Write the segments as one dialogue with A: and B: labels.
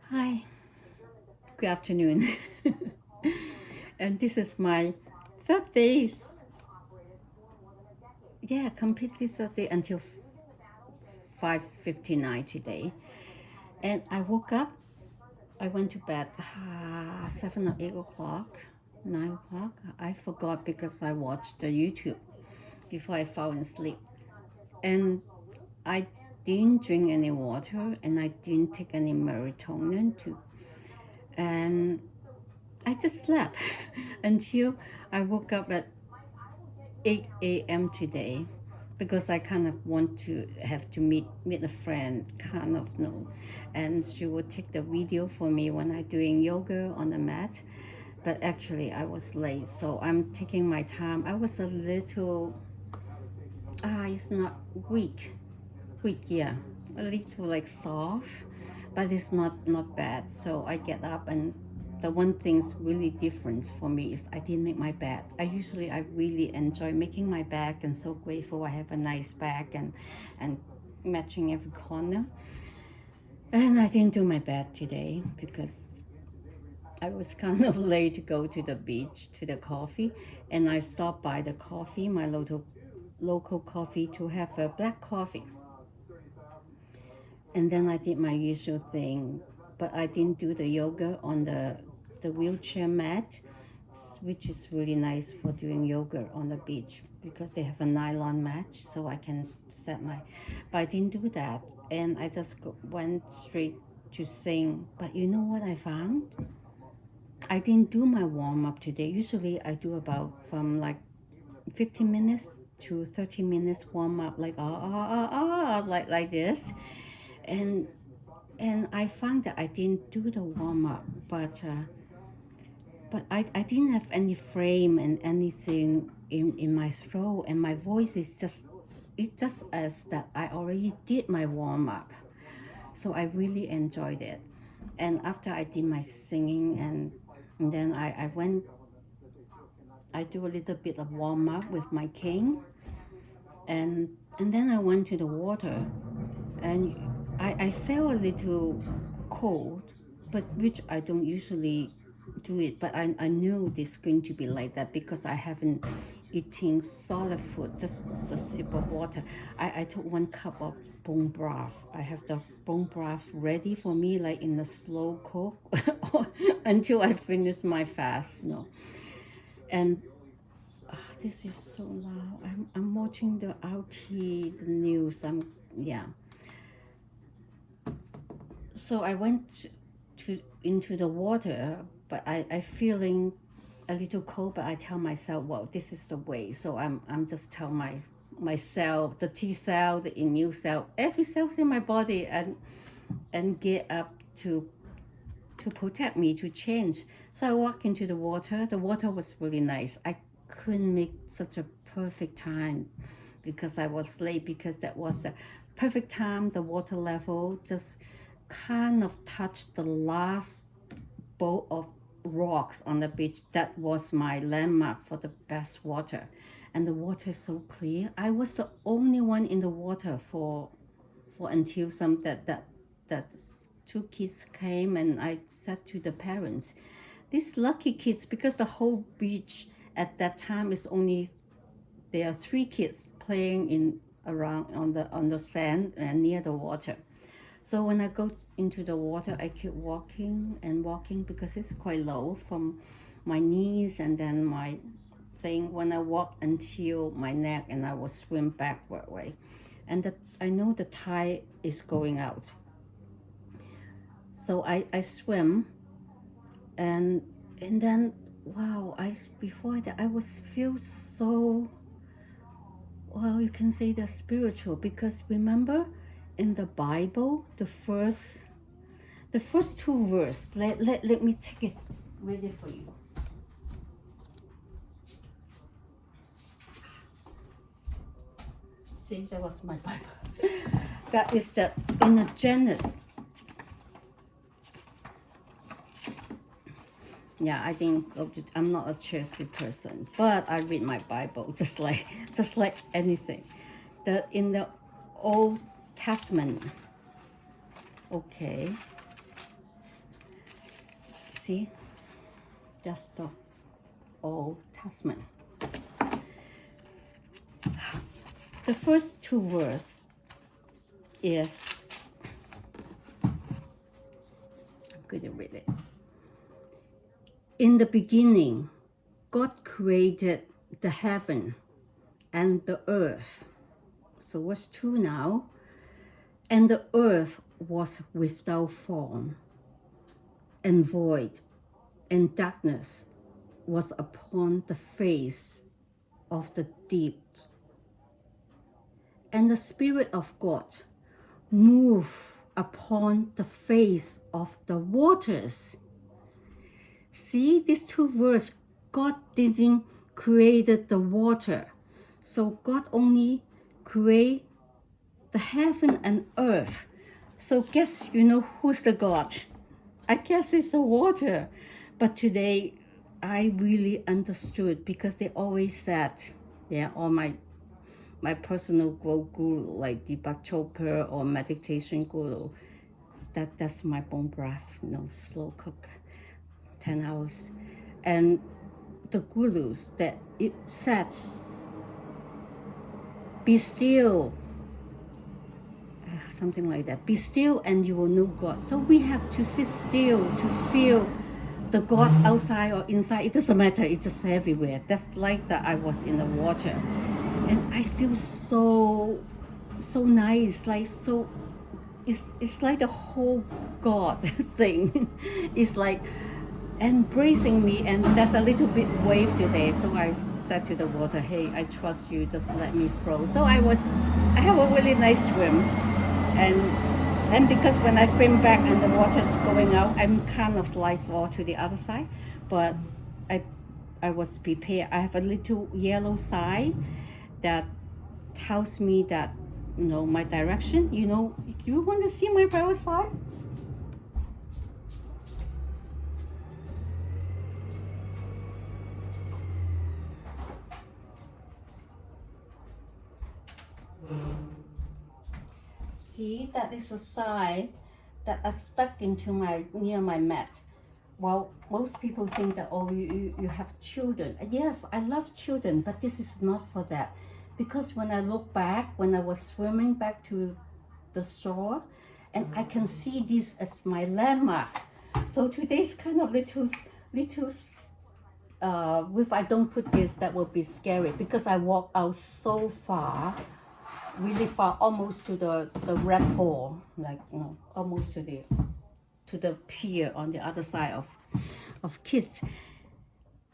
A: Hi, good afternoon. And this is my third day. Yeah, completely third day until 5:59 today. And I woke up, I went to bed 7 or 8 o'clock, 9 o'clock. I forgot because I watched the YouTube before I fell asleep. And I didn't drink any water and I didn't take any melatonin too. And I just slept until I woke up at 8 a.m. today because I kind of want to have to meet a friend, kind of know, and she would take the video for me when I'm doing yoga on the mat. But actually, I was late, so I'm taking my time. I was a little it's not weak, yeah, a little like soft, but it's not bad. So I get up, and the one thing's really different for me is I didn't make my bed. I really enjoy making my bed, and so grateful I have a nice bed and matching every corner. And I didn't do my bed today because I was kind of late to go to the beach to the coffee, and I stopped by the coffee, my local coffee, to have a black coffee. And then I did my usual thing, but I didn't do the yoga on the wheelchair mat, which is really nice for doing yoga on the beach because they have a nylon mat, so I can set my. But I didn't do that, and I just went straight to sing. But you know what I found? I didn't do my warm up today. Usually I do about from like 15 minutes to 30 minutes warm up, like like this, and I found that I didn't do the warm up, but I didn't have any frame and anything in my throat, and my voice is just as that I already did my warm up, so I really enjoyed it. And after I did my singing, and then I went, I do a little bit of warm up with my cane, and then I went to the water, and I felt a little cold, but which I don't usually do it, but I knew this going to be like that because I haven't eating solid food, just a sip of water. I took 1 cup of bone broth. I have the bone broth ready for me, like in the slow cook until I finish my fast. And this is so loud. I'm watching the RT, the news. Yeah. So I went to into the water, but I feeling a little cold. But I tell myself, well, this is the way. So I'm just tell myself, the T cell, the immune cell, every cell's in my body, and get up to protect me, to change. So I walk into the water. The water was really nice. I couldn't make such a perfect time because I was late, because that was the perfect time. The water level just kind of touched the last bowl of rocks on the beach. That was my landmark for the best water. And the water is so clear. I was the only one in the water for until some that two kids came, and I said to the parents, these lucky kids, because the whole beach at that time is only, there are 3 kids playing in around on the sand and near the water. So when I go into the water, I keep walking and walking because it's quite low from my knees and then my thing. When I walk until my neck, and I will swim backward way, and I know the tide is going out. So I swim, and then wow, I before that I was feel so, well, you can say that spiritual, because remember in the Bible, the first 2 verse, let me take it ready for you. See, that was my Bible. That is the in the Genesis. Yeah, I think I'm not a churchy person, but I read my Bible just like anything. The in the Old Testament. Okay. See, that's the Old Testament. The first two verses is, I'm going to read it. In the beginning, God created the heaven and the earth. So verse 2 now. And the earth was without form and void, and darkness was upon the face of the deep. And the Spirit of God moved upon the face of the waters. See, these two verses, God didn't create the water. So God only created the heaven and earth. So guess you know who's the God? I guess it's the water. But today I really understood, because they always said, yeah, all my personal guru like Deepak Chopra or meditation guru, that's my bone breath, slow cook, 10 hours. And the gurus that it says, be still, something like that. Be still and you will know God. So we have to sit still to feel the God outside or inside. It doesn't matter. It's just everywhere. That's like that I was in the water. And I feel so nice. Like so, it's like the whole God thing. It's like embracing me, and there's a little bit wave today. So I said to the water, hey, I trust you, just let me flow. So I have a really nice swim. And because when I swim back and the water is going out, I'm kind of slide fall to the other side. But I was prepared. I have a little yellow sign that tells me that, my direction. You want to see my private side? See, that is a sign that are stuck into near my mat. Well, most people think that, oh, you have children. Yes, I love children, but this is not for that. Because when I look back, when I was swimming back to the shore, and I can see this as my landmark. So today's kind of little, if I don't put this, that will be scary, because I walk out so far, really far, almost to the red ball, like almost to the pier on the other side of kids.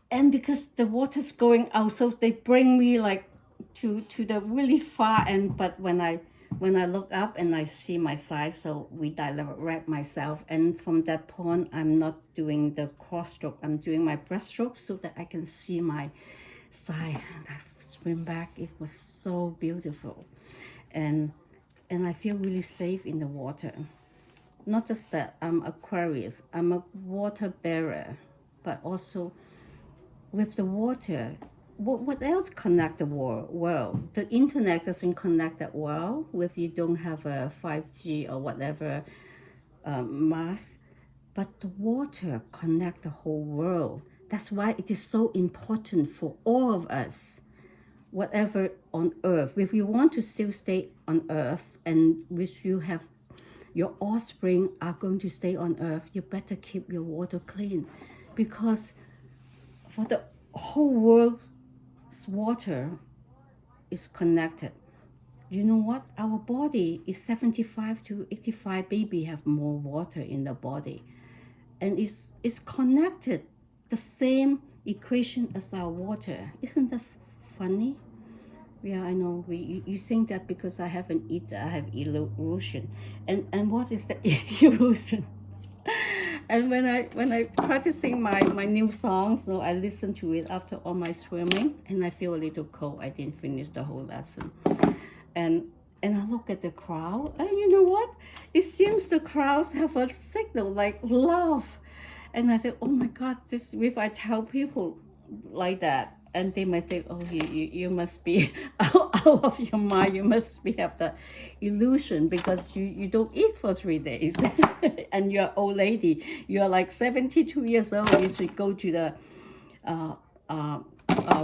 A: And because the water's going out, so they bring me like to the really far end. But when I look up and I see my size, so we direct myself, and from that point I'm not doing the cross stroke, I'm doing my breaststroke so that I can see my side. And I swim back. It was so beautiful. And I feel really safe in the water. Not just that I'm Aquarius, I'm a water bearer, but also with the water, what else connect the world? The internet doesn't connect the world if you don't have a 5G or whatever mass, but the water connect the whole world. That's why it is so important for all of us. Whatever on earth, if you want to still stay on earth, and which you have your offspring are going to stay on earth, you better keep your water clean, because for the whole world's water is connected. You know what? Our body is 75 to 85 baby have more water in the body, and it's connected, the same equation as our water. Isn't that funny? Yeah, I know. You think that because I haven't eaten, I have erosion, and what is the erosion? And when I practicing my new song, so I listen to it after all my swimming, and I feel a little cold. I didn't finish the whole lesson, and I look at the crowd, and you know what? It seems the crowds have a signal like love, and I think, oh my God, this if I tell people like that, and they might think, oh, you must be out of your mind. You must have the illusion because you don't eat for 3 days, and you're old lady. You're like 72 years old. You should go to the uh, uh,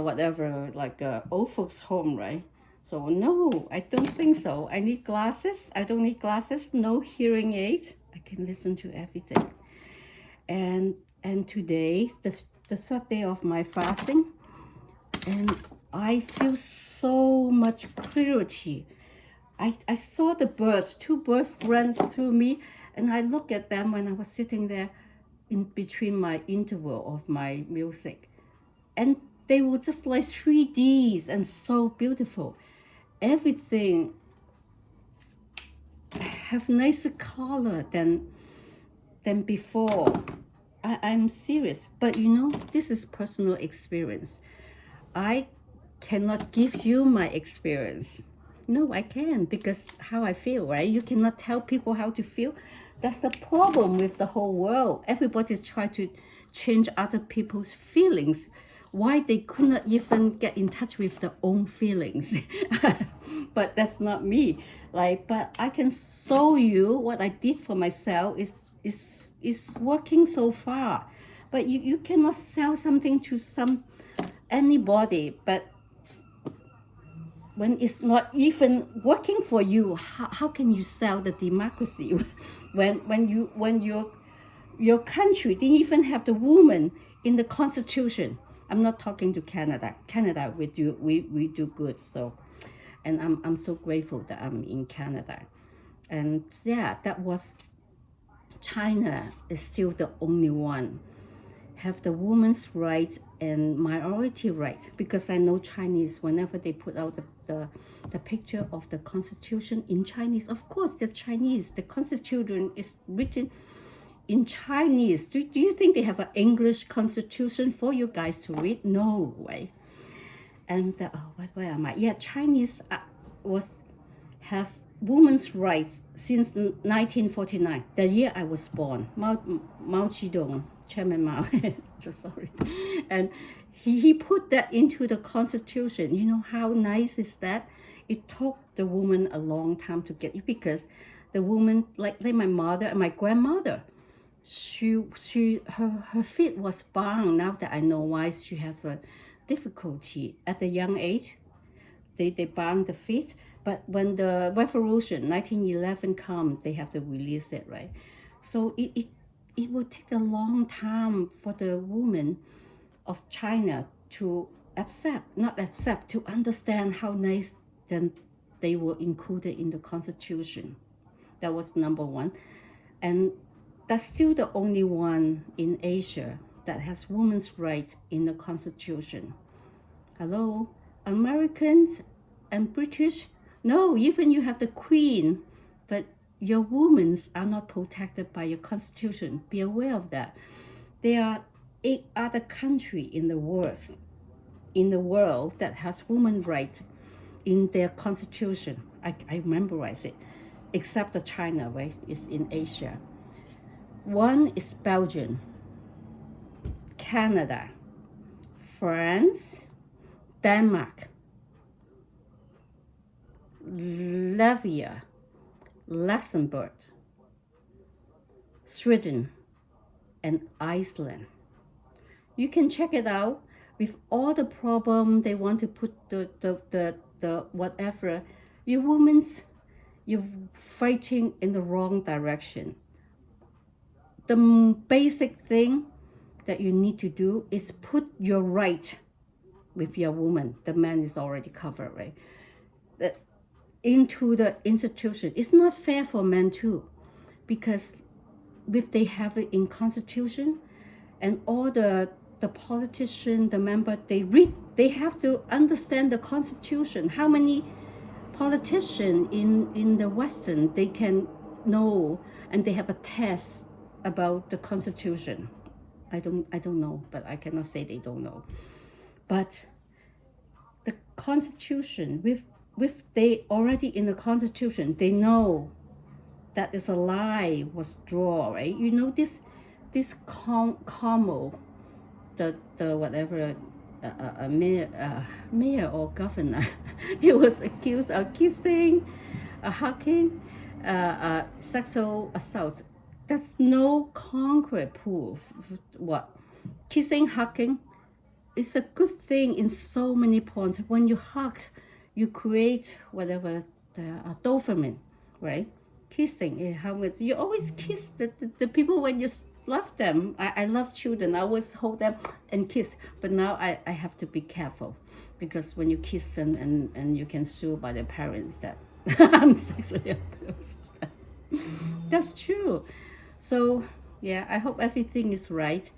A: whatever, like old folks home, right? So no, I don't think so. I need glasses. I don't need glasses. No hearing aid. I can listen to everything. And today, the third day of my fasting, and I feel so much clarity. I saw the birds, two birds ran through me, and I looked at them when I was sitting there in between my interval of my music. And they were just like 3Ds and so beautiful. Everything have nicer color than before. I'm serious, but this is personal experience. I cannot give you my experience. No, I can, because how I feel, right? You cannot tell people how to feel. That's the problem with the whole world. Everybody's trying to change other people's feelings. Why they could not even get in touch with their own feelings. But that's not me. But I can show you what I did for myself is working so far. But you cannot sell something to anybody, but when it's not even working for you, how can you sell the democracy when your country didn't even have the woman in the constitution? I'm not talking to Canada. Canada, we do good. So, and I'm so grateful that I'm in Canada. And yeah, that was China is still the only one have the woman's right and minority right, because I know Chinese, whenever they put out the picture of the constitution in Chinese, of course the Chinese, the constitution is written in Chinese. Do you think they have an English constitution for you guys to read? No way. And where am I? Yeah, Chinese has women's rights since 1949, the year I was born. Mao Zedong, Chairman Mao, so sorry. And he put that into the constitution. You know how nice is that? It took the woman a long time to get it, because the woman, like my mother and my grandmother, her feet was bound. Now that I know why she has a difficulty at the young age, they bound the feet. But when the revolution 1911 comes, they have to release it, right? So it will take a long time for the women of China to to understand how nice then they were included in the constitution. That was number one. And that's still the only one in Asia that has women's rights in the constitution. Hello? Americans and British, no, even you have the Queen, but your women are not protected by your constitution. Be aware of that. There are 8 other countries in the world that has women's rights in their constitution. I memorize it, except the China, right? It's in Asia. One is Belgium, Canada, France, Denmark, Latvia, Luxembourg, Sweden, and Iceland. You can check it out. With all the problem they want to put the whatever, you're fighting in the wrong direction. The basic thing that you need to do is put your right with your woman. The man is already covered, right? Into the institution. It's not fair for men too, because if they have it in constitution, and all the politician, the member, they have to understand the constitution. How many politicians in the Western they can know, and they have a test about the constitution? I don't know, but I cannot say they don't know. But the constitution, with they already in the constitution, they know that is a lie was drawn, right? You know this Como, the whatever mayor or governor. He was accused of kissing, hugging, sexual assault. There's no concrete proof. What kissing, hugging is a good thing in so many points. When you hug, you create whatever the dopamine, right? Kissing, how much you always kiss the people when you love them. I love children. I always hold them and kiss. But now I have to be careful because when you kiss and you can sue by the parents that I'm sexually abused. That's true. So yeah, I hope everything is right.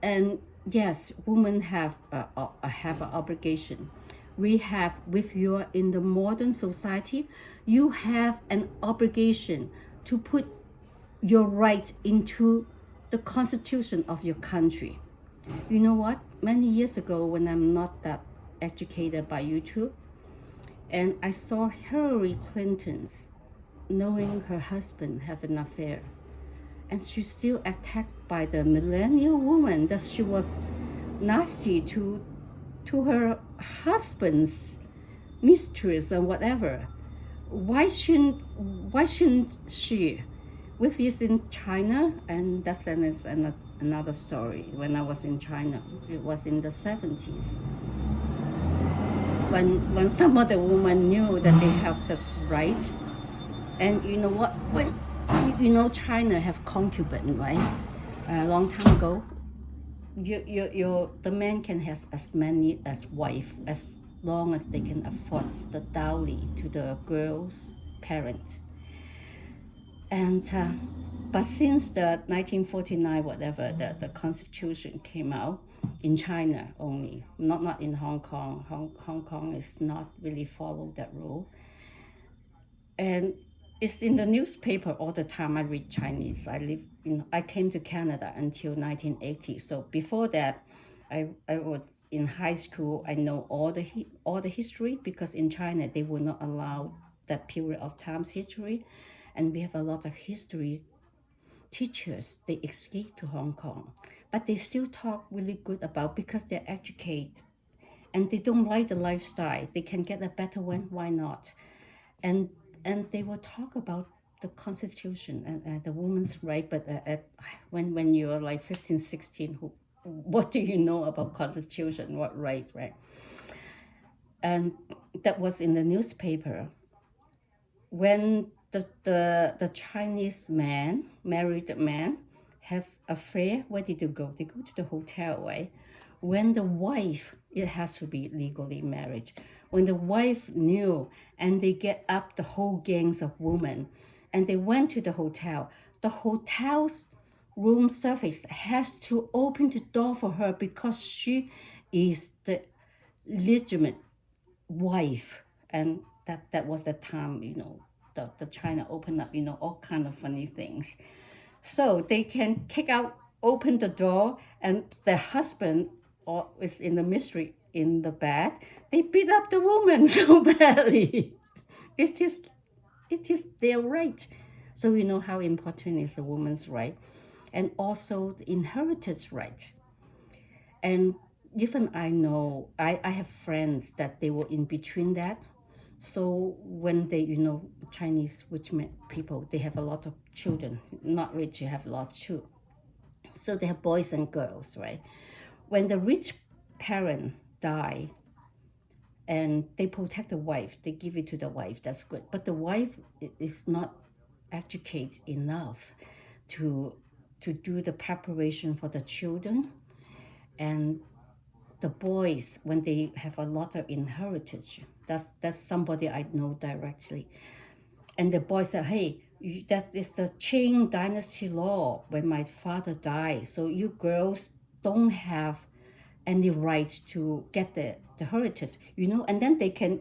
A: And yes, women have an obligation. We have, with you in the modern society, you have an obligation to put your right into the constitution of your country. You know what? Many years ago, when I'm not that educated by YouTube, and I saw Hillary Clinton's knowing her husband have an affair, and she's still attacked by the millennial woman that she was nasty to her husband's mistress and whatever. Why shouldn't she? With is in China, and that's another story. When I was in China, it was in the 70s. When some of the women knew that they have the right, and you know what? When China have concubine, right? A long time ago, the man can have as many as wife as long as they can afford the dowry to the girl's parent. And but since the 1949 whatever the constitution came out in China only, not in Hong Kong. Hong Kong is not really follow that rule. And it's in the newspaper all the time. I read Chinese. I came to Canada until 1980. So before that, I was in high school. I know all the history because in China they will not allow that period of time's history, and we have a lot of history teachers. They escape to Hong Kong, but they still talk really good about because they're educated, and they don't like the lifestyle. They can get a better one. Why not? And they will talk about the constitution and the woman's right. But when you're like 15, 16, what do you know about constitution? What right? And that was in the newspaper. When the Chinese man, married man, have affair, where did they go? They go to the hotel, right? When the wife, it has to be legally married. When the wife knew, and they get up the whole gangs of women, and they went to the hotel's room service has to open the door for her because she is the legitimate wife. And that was the time, the China opened up, all kind of funny things. So they can kick out, open the door, and the husband or is in the mystery in the bed. They beat up the woman so badly. It is their right. So we know how important is the woman's right, and also the inheritance right. And even I know, I have friends that they were in between that. So when they, Chinese rich people, they have a lot of children. Not rich, you have lots too. So they have boys and girls, right? When the rich parent die, and they protect the wife, they give it to the wife, that's good. But the wife is not educated enough to do the preparation for the children. And the boys, when they have a lot of inheritance, that's somebody I know directly. And the boy said, hey, that is the Qing dynasty law when my father died. So you girls don't have any right to get the heritage, and then they can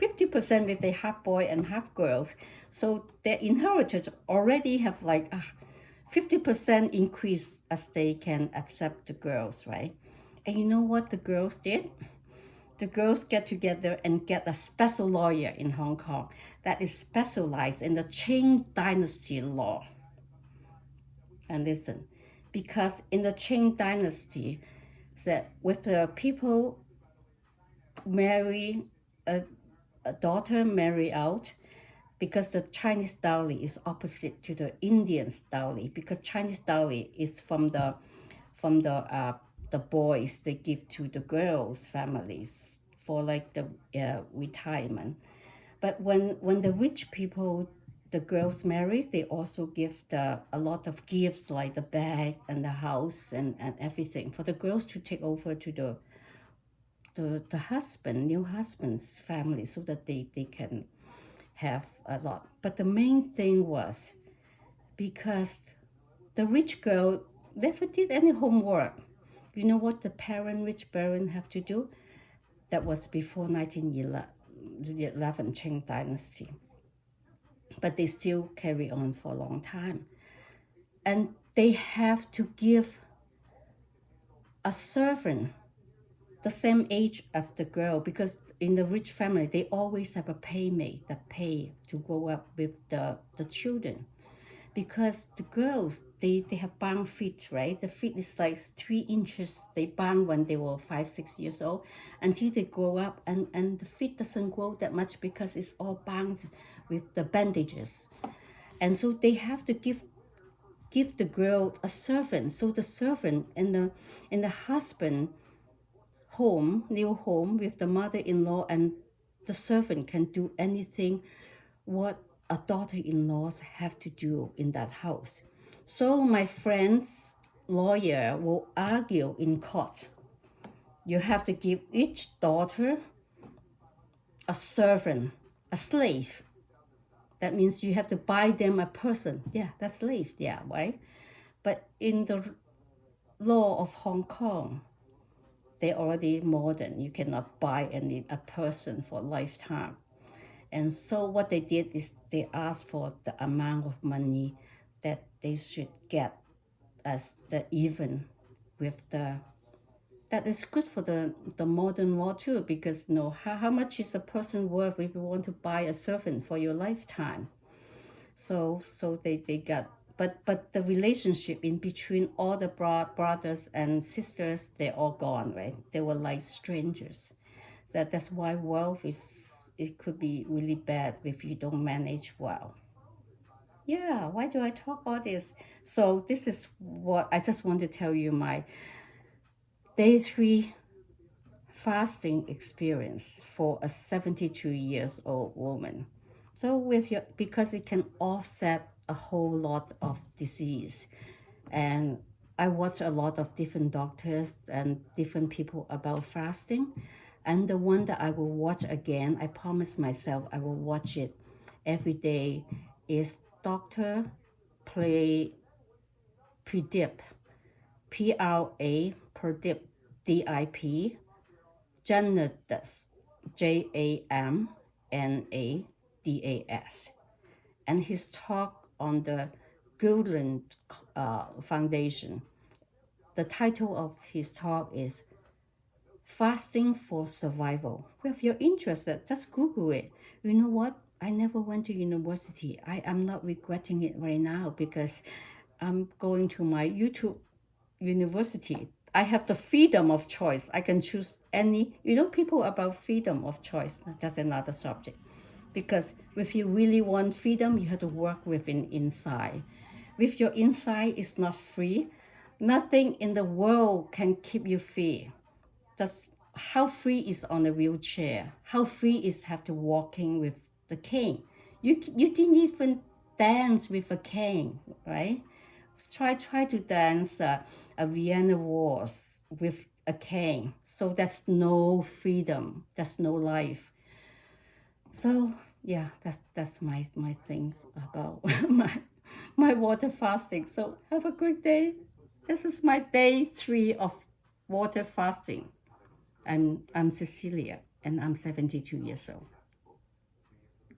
A: 50% if they half boy and half girls. So their inheritance already have like 50% increase as they can accept the girls, right? And you know what the girls did? The girls get together and get a special lawyer in Hong Kong that is specialized in the Qing dynasty law. And listen, because in the Qing dynasty, That with the people marry a daughter marry out, because the Chinese dowry is opposite to the Indian dowry, because Chinese dowry is from the boys they give to the girls' families for like the retirement. But when the rich people, the girls marry, they also give a lot of gifts like the bag and the house and everything for the girls to take over to the husband, new husband's family, so that they can have a lot. But the main thing was because the rich girl never did any homework. You know what the rich parent have to do? That was before 1911 Qing dynasty. But they still carry on for a long time. And they have to give a servant the same age of the girl, because in the rich family, they always have a playmate that pay to grow up with the children. Because the girls, they have bound feet, right? The feet is like 3 inches. They bound when they were 5-6 years old until they grow up, and the feet doesn't grow that much because it's all bound with the bandages. And so they have to give the girl a servant. So the servant in the husband home, new home with the mother-in-law, and the servant can do anything what a daughter-in-laws have to do in that house. So my friend's lawyer will argue in court. You have to give each daughter a servant, a slave. That means you have to buy them a person. Yeah, that's slave, yeah, right? But in the law of Hong Kong, they already modern. You cannot buy a person for a lifetime. And so what they did is they asked for the amount of money that they should get as the even with that is good for the modern law too, because how much is a person worth if you want to buy a servant for your lifetime. So they got, but the relationship in between all the brothers and sisters, they're all gone, right? They were like strangers. That's why wealth it could be really bad if you don't manage well. Yeah, why do I talk all this? So this is what I just want to tell you, my day 3 fasting experience for a 72 years old woman. So because it can offset a whole lot of disease. And I watch a lot of different doctors and different people about fasting. And the one that I will watch again, I promise myself I will watch it every day, is Dr. Pradip, Pradip, DIP, Janadas, JAMNADAS. And his talk on the Gulen Foundation. The title of his talk is Fasting for Survival. Well, if you're interested, just Google it. You know what? I never went to university. I am not regretting it right now, because I'm going to my YouTube university. I have the freedom of choice. I can choose any, people about freedom of choice. That's another subject. Because if you really want freedom, you have to work within inside. If your inside is not free, nothing in the world can keep you free. Just how free is on a wheelchair? How free is have to walking with the cane? You didn't even dance with a cane, right? Try to dance a Vienna waltz with a cane. So that's no freedom. That's no life. So yeah, that's my things about my water fasting. So have a great day. This is my day 3 of water fasting. I'm Cecilia, and I'm 72 years old.